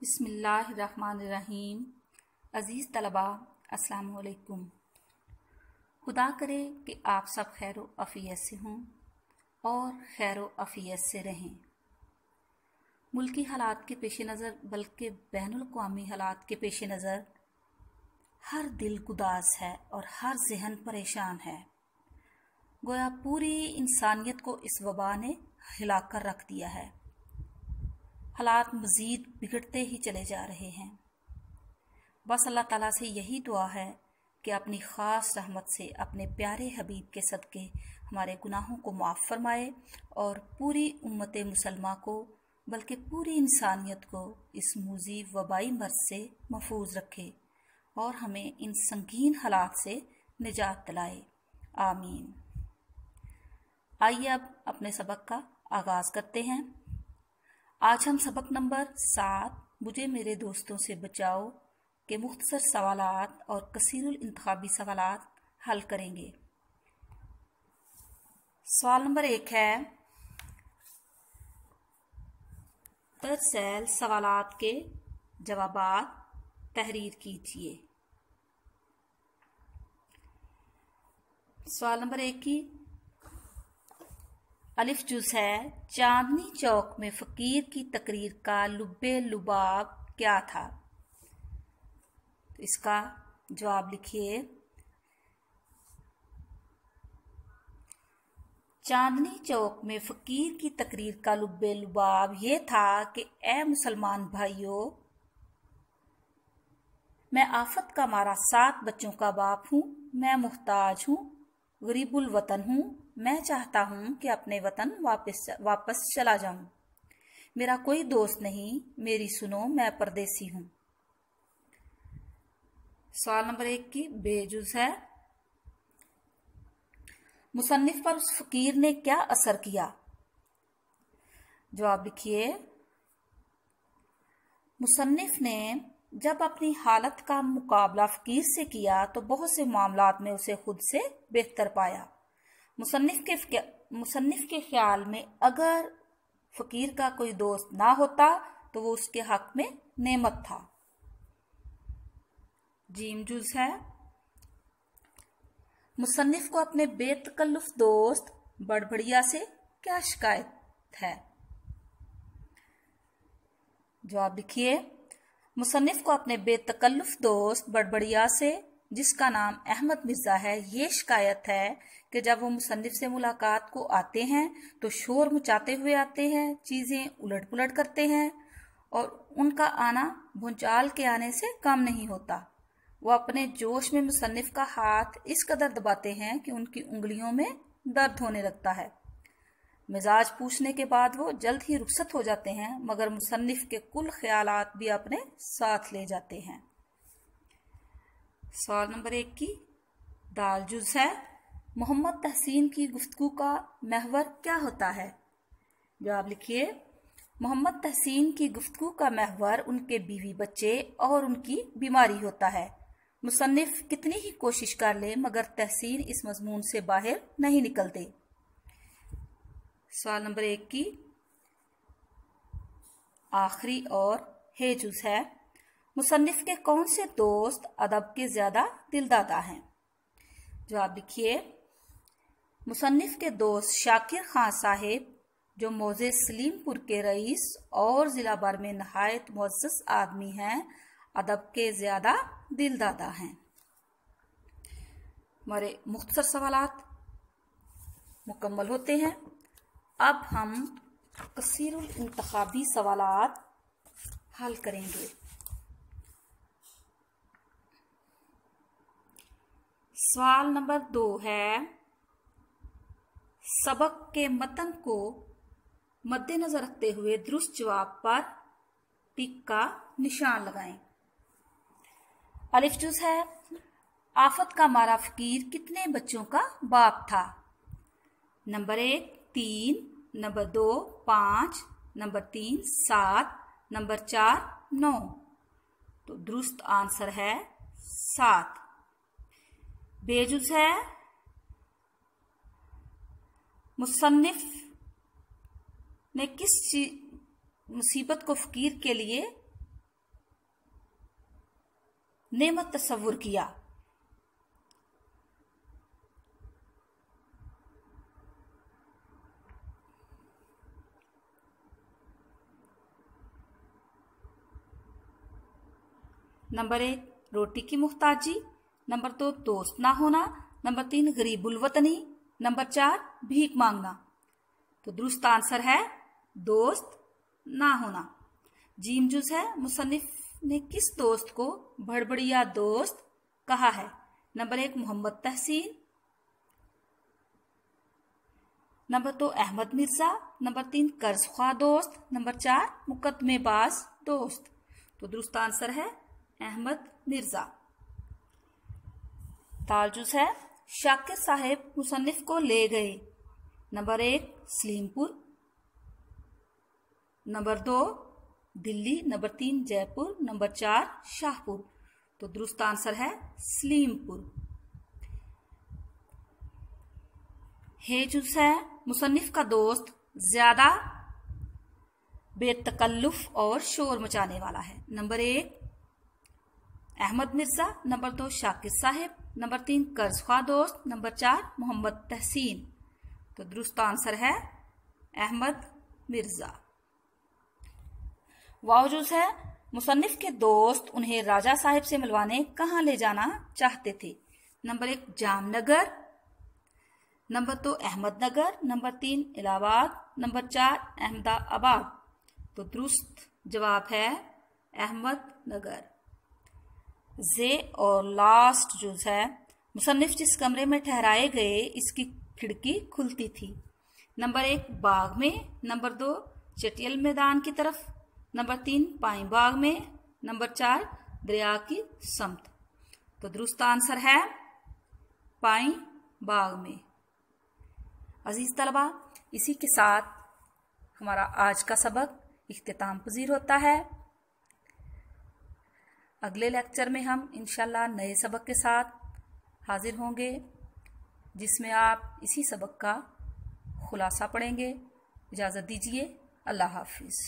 बिस्मिल्लाहिर्रहमानिर्रहीम। अज़ीज़ तलबा, अस्सलाम वालेकुम। खुदा करे कि आप सब खैर अफ़ियत से हों और खैर अफ़ियत से रहें। मुल्की हालात के पेश नज़र बल्कि बैनुल अक़वामी हालात के पेश नज़र हर दिल गुदास है और हर जहन परेशान है। गोया पूरी इंसानियत को इस वबा ने हिलाकर रख दिया है। हालात मज़ीद बिगड़ते ही चले जा रहे हैं। बस अल्लाह ताला से यही दुआ है कि अपनी ख़ास रहमत से अपने प्यारे हबीब के सदक़े हमारे गुनाहों को माफ़ फरमाए और पूरी उम्मत मुसलमा को बल्कि पूरी इंसानियत को इस मूज़ी वबाई मर्ज़ से महफूज रखे और हमें इन संगीन हालात से निजात दिलाए। आमीन। आइए अब अपने सबक का आगाज़ करते हैं। आज हम सबक नंबर 7 मुझे मेरे दोस्तों से बचाओ के मुख्तसर सवालात और कसीरुल इंतखाबी सवालात हल करेंगे। सवाल नंबर 1 है, तरसेल सवालात के जवाबात तहरीर कीजिए। सवाल नंबर 1 की अलिफ जुज़ है, चांदनी चौक में फ़कीर की तकरीर का लुब्बे लुबाब क्या था? तो इसका जवाब लिखिए। चांदनी चौक में फ़कीर की तकरीर का लुब्बे लुबाब ये था कि ए मुसलमान भाइयों, मैं आफत का मारा 7 बच्चों का बाप हूँ, मैं मुहताज हूँ, गरीबुल वतन हूँ, मैं चाहता हूँ कि अपने वतन वापस चला जाऊं। मेरा कोई दोस्त नहीं, मेरी सुनो, मैं परदेसी हूँ। सवाल नंबर 1 की बेजुज है, मुसन्निफ पर उस फकीर ने क्या असर किया? जवाब लिखिए। मुसन्निफ ने जब अपनी हालत का मुकाबला फकीर से किया तो बहुत से मामलात में उसे खुद से बेहतर पाया। मुसन्निफ के ख्याल में अगर फकीर का कोई दोस्त ना होता तो वो उसके हक में नेमत था। जीम जुज है, मुसन्निफ को अपने बेतकल्लुफ दोस्त बड़बड़िया से क्या शिकायत है? जवाब लिखिए। मुसन्निफ को अपने बेतकल्लुफ दोस्त बड़बड़िया से, जिसका नाम अहमद मिर्जा है, ये शिकायत है कि जब वो मुसन्निफ से मुलाकात को आते हैं तो शोर मचाते हुए आते हैं, चीज़ें उलट पुलट करते हैं और उनका आना भूचाल के आने से कम नहीं होता। वो अपने जोश में मुसन्निफ का हाथ इस कदर दबाते हैं कि उनकी उंगलियों में दर्द होने लगता है। मिजाज पूछने के बाद वो जल्द ही रुखसत हो जाते हैं, मगर मुसन्निफ के कुल ख्यालात भी अपने साथ ले जाते हैं। सवाल नंबर 1 की दाल जुज है, मोहम्मद तहसीन की गुफ्तगू का महवर क्या होता है? जवाब लिखिए। मोहम्मद तहसीन की गुफ्तगू का महवर उनके बीवी बच्चे और उनकी बीमारी होता है। मुसन्निफ कितनी ही कोशिश कर ले मगर तहसीन इस मजमून से बाहर नहीं निकलते। सवाल नंबर 1 की आखिरी और हेजुज है, मुसन्निफ के कौन से दोस्त अदब के ज्यादा दिलदादा हैं? जवाब लिखिए। मुसन्निफ के दोस्त शाकिर खान साहिब, जो मौजे सलीमपुर के रईस और जिला भर में नहायत मुअज़्ज़ज़ आदमी हैं, अदब के ज्यादा दिलदादा हैं। हमारे मुख्तसर सवालात मुकम्मल होते हैं। अब हम कसीरुल इंतखाबी सवालात हल करेंगे। सवाल नंबर 2 है, सबक के मतन को मद्देनजर रखते हुए दुरुस्त जवाब पर टिक का निशान लगाएं। अलिफ जुज है, आफत का मारा फकीर कितने बच्चों का बाप था? Number 1 3, number 2 5, number 3 7, number 4 9। तो दुरुस्त आंसर है 7। बेजुज है, मुसन्निफ ने किस मुसीबत को फकीर के लिए नेमत तस्वुर किया। नंबर 1 रोटी की मुहताजी, नंबर 2 दोस्त ना होना, नंबर 3 गरीबुल वतनी, नंबर 4 भीख मांगना। तो दुरुस्त आंसर है दोस्त ना होना। जीम जुज है, मुसन्निफ ने किस दोस्त को भड़बड़िया दोस्त कहा है? नंबर 1 मोहम्मद तहसीन, नंबर 2 अहमद मिर्जा, नंबर 3 कर्जख्वाह दोस्त, नंबर 4 मुकदमेबाज दोस्त। तो दुरुस्त आंसर है अहमद मिर्जा। तालजुज है, शाकिर साहेब मुसन्निफ को ले गए। Number 1 Salimpur, number 2 Delhi, number 3 Jaipur, number 4 Shahpur. तो दुरुस्त आंसर है सलीमपुर। हेजुस है, मुसन्निफ का दोस्त ज्यादा बेतकल्लुफ और शोर मचाने वाला है। नंबर 1 अहमद मिर्जा, नंबर 2 शाकिर साहेब, नंबर 3 कर्जख्वाह दोस्त, नंबर 4 मोहम्मद तहसीन। तो दुरुस्त आंसर है अहमद मिर्जा। वावजूद है, मुसन्निफ के दोस्त उन्हें राजा साहिब से मिलवाने कहाँ ले जाना चाहते थे? Number 1 Jamnagar, number 2 Ahmednagar, number 3 Allahabad, number 4 Ahmedabad. तो दुरुस्त जवाब है अहमदनगर। जे और लास्ट जो है, मुसन्निफ जिस कमरे में ठहराए गए इसकी खिड़की खुलती थी। नंबर 1 बाग में, नंबर 2 चटियल मैदान की तरफ, नंबर 3 पाई बाग में, नंबर 4 दरिया की समत। तो दुरुस्त आंसर है पाई बाग में। अजीज तलबा, इसी के साथ हमारा आज का सबक इख्तिताम पजीर होता है। अगले लेक्चर में हम इंशाल्लाह नए सबक के साथ हाजिर होंगे, जिसमें आप इसी सबक का खुलासा पढ़ेंगे। इजाज़त दीजिए, अल्लाह हाफिज़।